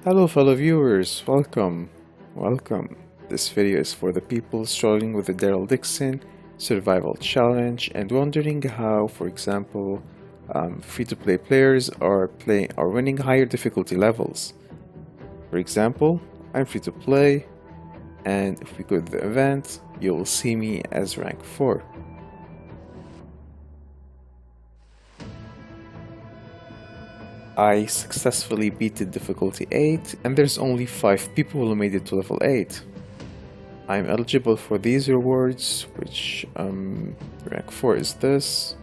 Hello fellow viewers, welcome. This video is for the people struggling with the Daryl Dixon survival challenge and wondering how, for example, free-to-play players are winning higher difficulty levels. For example, I'm free to play, and if we go to the event, you will see me as rank 4. I successfully beat the difficulty 8, and there's only 5 people who made it to level 8. I'm eligible for these rewards, which rank 4 is this.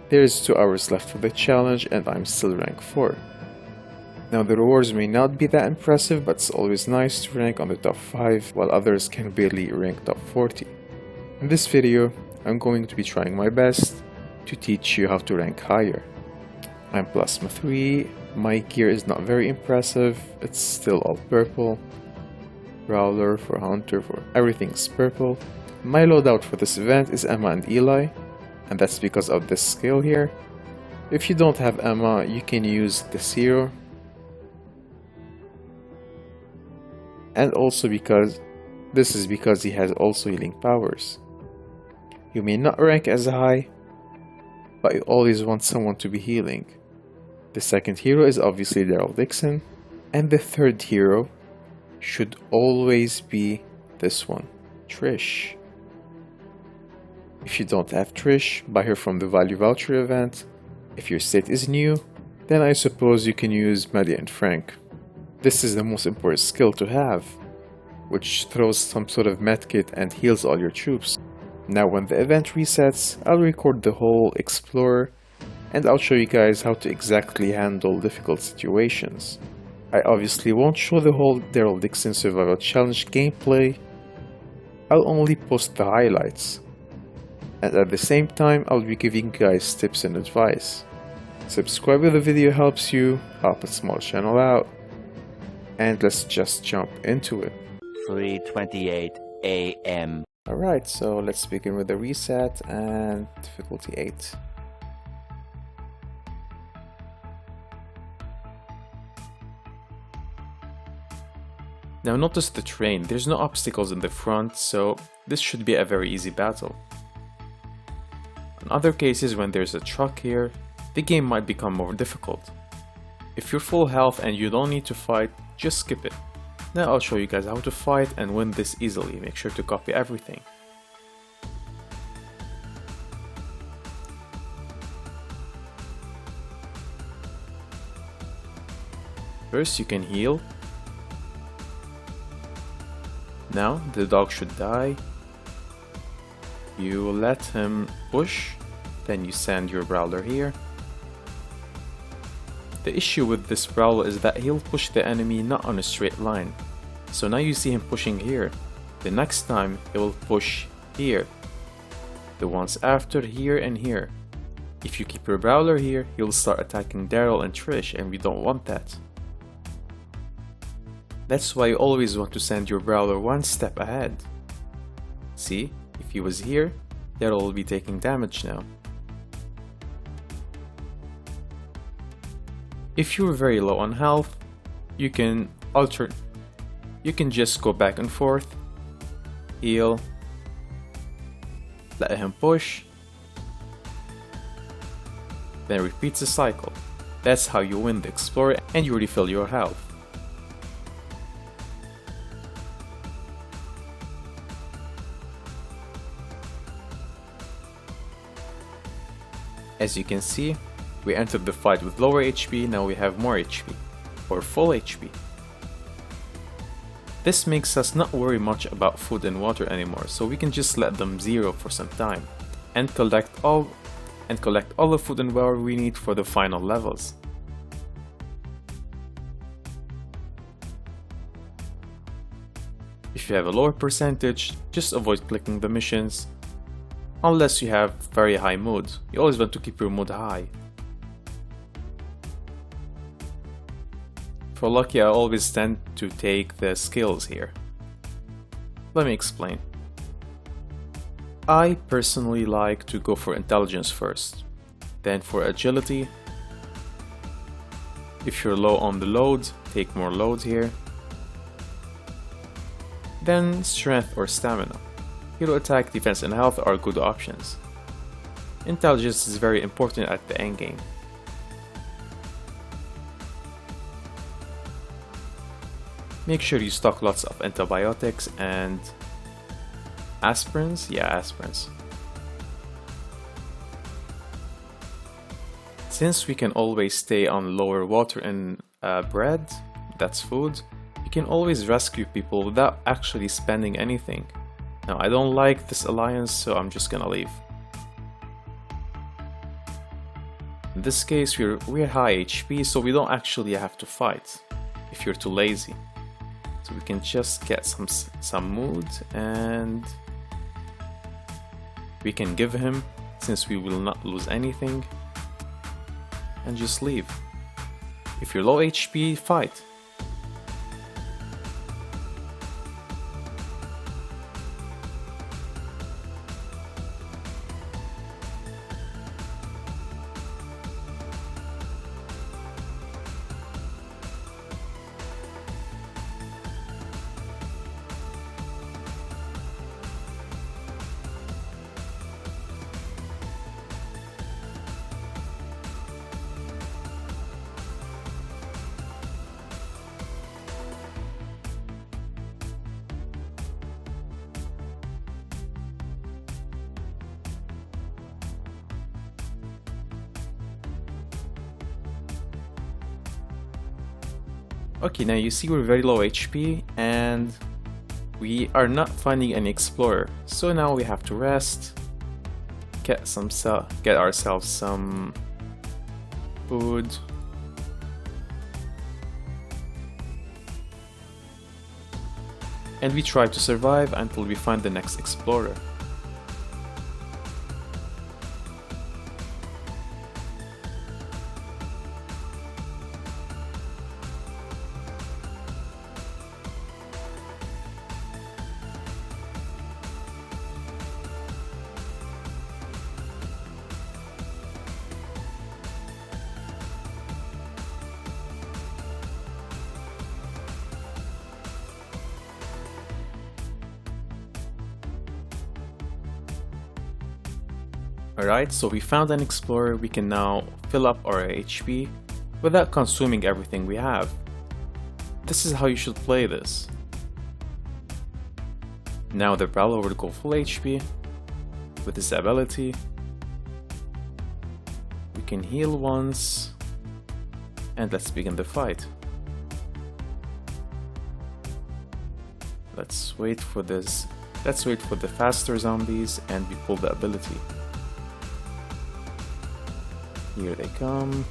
There's 2 hours left for the challenge and I'm still rank 4. Now the rewards may not be that impressive, but it's always nice to rank on the top 5 while others can barely rank top 40. In this video, I'm going to be trying my best to teach you how to rank higher. I'm plasma 3, my gear is not very impressive, it's still all purple. Brawler, for Hunter, for everything's purple. My loadout for this event is Emma and Eli, and that's because of this skill here. If you don't have Emma, you can use the Zero. And also because he has also healing powers. You may not rank as high, but you always want someone to be healing. The second hero is obviously Daryl Dixon, and the third hero should always be this one, Trish. If you don't have Trish, buy her from the value voucher event. If your state is new, then I suppose you can use Maddie and Frank. This is the most important skill to have, which throws some sort of medkit and heals all your troops. Now when the event resets, I'll record the whole Explorer and I'll show you guys how to exactly handle difficult situations. I obviously won't show the whole Daryl Dixon survival challenge gameplay. I'll only post the highlights. And at the same time, I'll be giving you guys tips and advice. Subscribe if the video helps you, help a small channel out. And let's just jump into it. 3:28 AM. Alright, so let's begin with the reset and difficulty 8. Now notice the terrain, there's no obstacles in the front, so this should be a very easy battle. In other cases, when there's a truck here, the game might become more difficult. If you're full health and you don't need to fight, just skip it. Now I'll show you guys how to fight and win this easily, make sure to copy everything. First you can heal. Now the dog should die. You let him push, then you send your brawler here. The issue with this brawler is that he'll push the enemy not on a straight line. So now you see him pushing here. The next time he will push here. The ones after here and here. If you keep your brawler here, he'll start attacking Daryl and Trish, and we don't want that. That's why you always want to send your brawler one step ahead. See, if he was here, Daryl will be taking damage now. If you're very low on health, you can just go back and forth, heal, let him push, then repeats the cycle. That's how you win the Explorer and you refill your health. As you can see, we entered the fight with lower HP, now we have more HP, or full HP. This makes us not worry much about food and water anymore, so we can just let them zero for some time, and collect all the food and water we need for the final levels. If you have a lower percentage, just avoid clicking the missions. Unless you have very high mood, you always want to keep your mood high. For lucky, I always tend to take the skills here. Let me explain. I personally like to go for intelligence first, then for agility, If you're low on the load, take more load here. Then strength or stamina. Hero attack, defense and health are good options. Intelligence is very important at the endgame. Make sure you stock lots of antibiotics and aspirins. Yeah, aspirins. Since we can always stay on lower water and bread, that's food, you can always rescue people without actually spending anything. Now, I don't like this alliance, so I'm just gonna leave. In this case, we're high HP, so we don't actually have to fight if you're too lazy. So we can just get some mood, and we can give him, since we will not lose anything, and just leave. If you're low HP, fight. Okay, now you see we're very low HP and we are not finding any explorer. So now we have to rest, get ourselves some food. And we try to survive until we find the next explorer. Alright, so we found an explorer. We can now fill up our HP without consuming everything we have. This is how you should play this. Now the Prowler will go full HP with this ability. We can heal once and let's begin the fight. Let's wait for this. Let's wait for the faster zombies and we pull the ability. Here they come.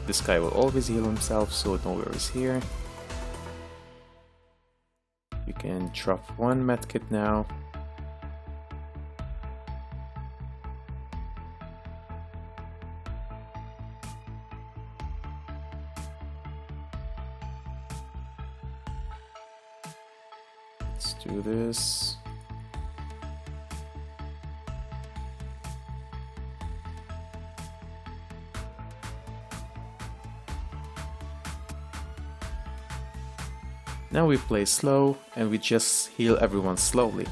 This guy will always heal himself, so no worries here. You can drop one medkit now. Let's do this. Now we play slow and we just heal everyone slowly.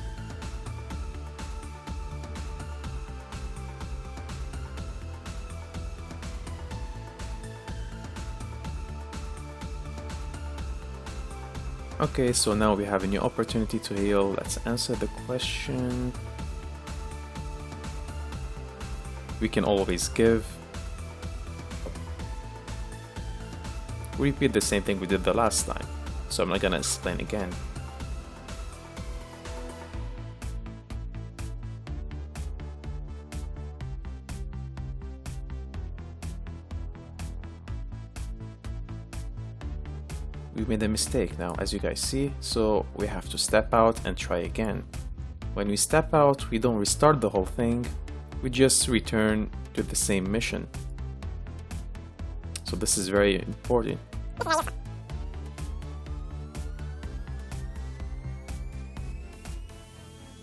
Okay, so now we have a new opportunity to heal. Let's answer the question. We can always give. Repeat the same thing we did the last time, so I'm not gonna explain again. We made a mistake now, as you guys see, so we have to step out and try again. When we step out, we don't restart the whole thing, we just return to the same mission. So this is very important.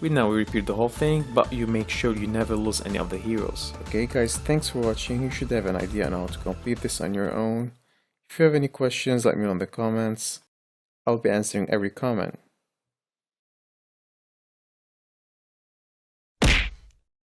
We repeat the whole thing, but you make sure you never lose any of the heroes. Okay guys, thanks for watching. You should have an idea on how to complete this on your own. If you have any questions, let me know in the comments. I'll be answering every comment.